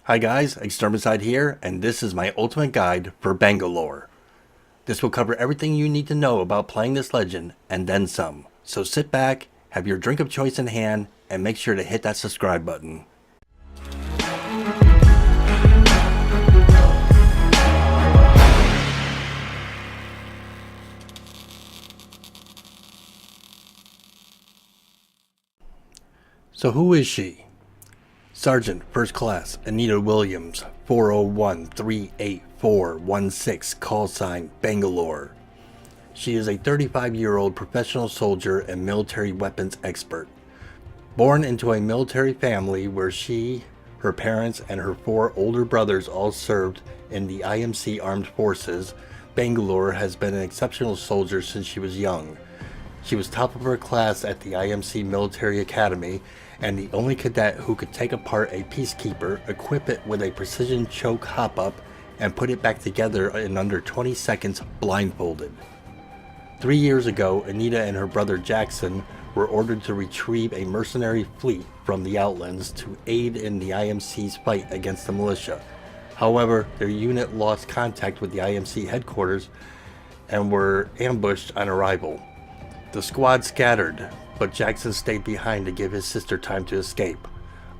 Hi guys, Extermicide here, and this is my ultimate guide for Bangalore. This will cover everything you need to know about playing this legend, and then some. So sit back, have your drink of choice in hand, and make sure to hit that subscribe button. So who is she? Sergeant First Class Anita Williams, 401-38416, call sign Bangalore. She is a 35-year-old professional soldier and military weapons expert. Born into a military family where she, her parents, and her 4 older brothers all served in the IMC Armed Forces, Bangalore has been an exceptional soldier since she was young. She was top of her class at the IMC Military Academy and the only cadet who could take apart a peacekeeper, equip it with a precision choke hop-up, and put it back together in under 20 seconds blindfolded. 3 years ago, Anita and her brother Jackson were ordered to retrieve a mercenary fleet from the Outlands to aid in the IMC's fight against the militia. However, their unit lost contact with the IMC headquarters and were ambushed on arrival. The squad scattered, but Jackson stayed behind to give his sister time to escape.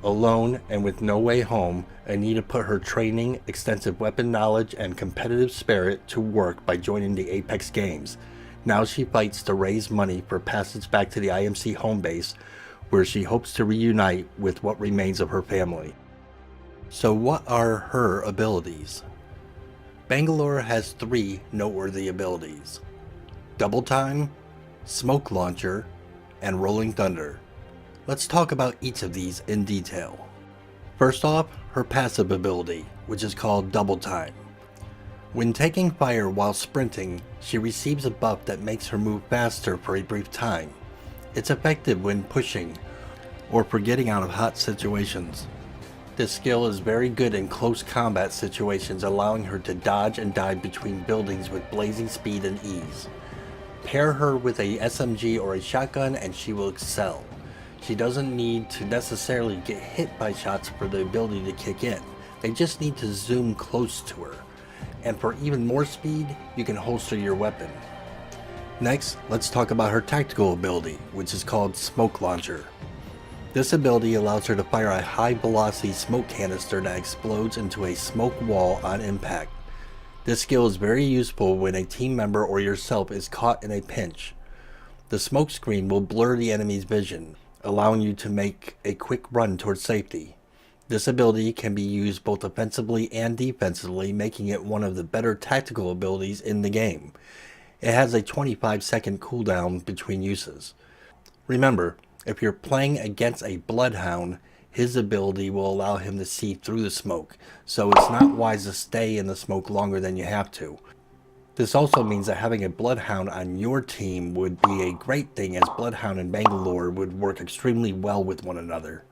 Alone and with no way home, Anita put her training, extensive weapon knowledge, and competitive spirit to work by joining the Apex Games. Now she fights to raise money for passage back to the IMC home base, where she hopes to reunite with what remains of her family. So what are her abilities? Bangalore has 3 noteworthy abilities: Double Time, Smoke Launcher, and Rolling Thunder. Let's talk about each of these in detail. First off, her passive ability, which is called Double Time. When taking fire while sprinting, she receives a buff that makes her move faster for a brief time. It's effective when pushing or for getting out of hot situations. This skill is very good in close combat situations, allowing her to dodge and dive between buildings with blazing speed and ease. Pair her with a SMG or a shotgun and she will excel. She doesn't need to necessarily get hit by shots for the ability to kick in. They just need to zoom close to her. And for even more speed, you can holster your weapon. Next, let's talk about her tactical ability, which is called Smoke Launcher. This ability allows her to fire a high velocity smoke canister that explodes into a smoke wall on impact. This skill is very useful when a team member or yourself is caught in a pinch. The smoke screen will blur the enemy's vision, allowing you to make a quick run towards safety. This ability can be used both offensively and defensively, making it one of the better tactical abilities in the game. It has a 25-second cooldown between uses. Remember, if you're playing against a Bloodhound, his ability will allow him to see through the smoke, so it's not wise to stay in the smoke longer than you have to. This also means that having a Bloodhound on your team would be a great thing, as Bloodhound and Bangalore would work extremely well with one another.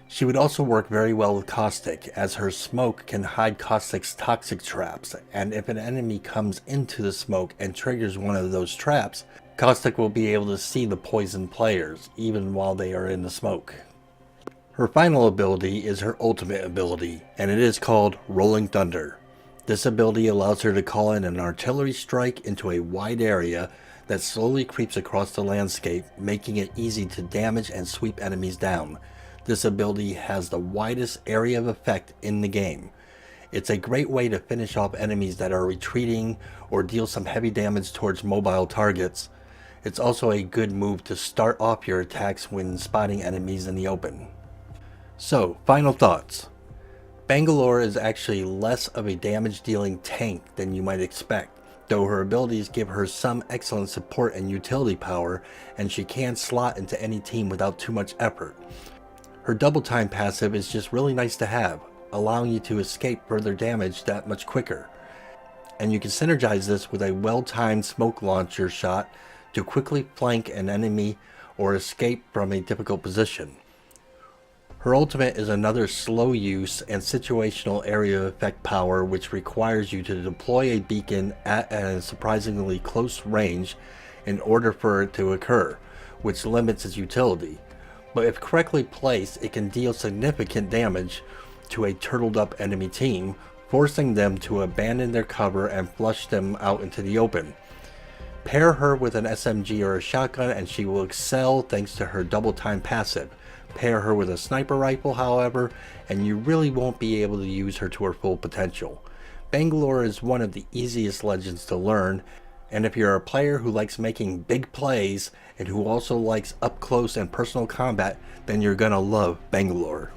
She would also work very well with Caustic, as her smoke can hide Caustic's toxic traps, and if an enemy comes into the smoke and triggers one of those traps, Caustic will be able to see the poisoned players, even while they are in the smoke. Her final ability is her ultimate ability, and it is called Rolling Thunder. This ability allows her to call in an artillery strike into a wide area that slowly creeps across the landscape, making it easy to damage and sweep enemies down. This ability has the widest area of effect in the game. It's a great way to finish off enemies that are retreating or deal some heavy damage towards mobile targets. It's also a good move to start off your attacks when spotting enemies in the open. So, final thoughts. Bangalore is actually less of a damage-dealing tank than you might expect, though her abilities give her some excellent support and utility power, and she can slot into any team without too much effort. Her double time passive is just really nice to have, allowing you to escape further damage that much quicker. And you can synergize this with a well-timed smoke launcher shot to quickly flank an enemy or escape from a difficult position. Her ultimate is another slow use and situational area effect power, which requires you to deploy a beacon at a surprisingly close range in order for it to occur, which limits its utility. But if correctly placed, it can deal significant damage to a turtled up enemy team, forcing them to abandon their cover and flush them out into the open. Pair her with an SMG or a shotgun and she will excel thanks to her double time passive. Pair her with a sniper rifle, however, and you really won't be able to use her to her full potential. Bangalore is one of the easiest legends to learn, and if you're a player who likes making big plays and who also likes up close and personal combat, then you're gonna love Bangalore.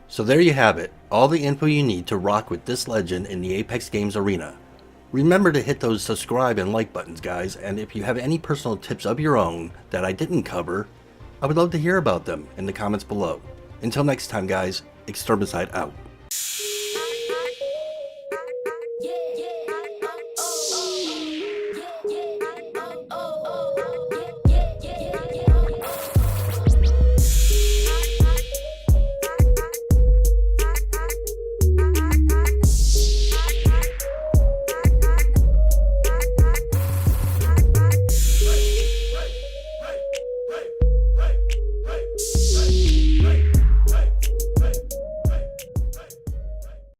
So there you have it, all the info you need to rock with this legend in the Apex Games arena. Remember to hit those subscribe and like buttons, guys, and if you have any personal tips of your own that I didn't cover, I would love to hear about them in the comments below. Until next time, guys, Extermicide out.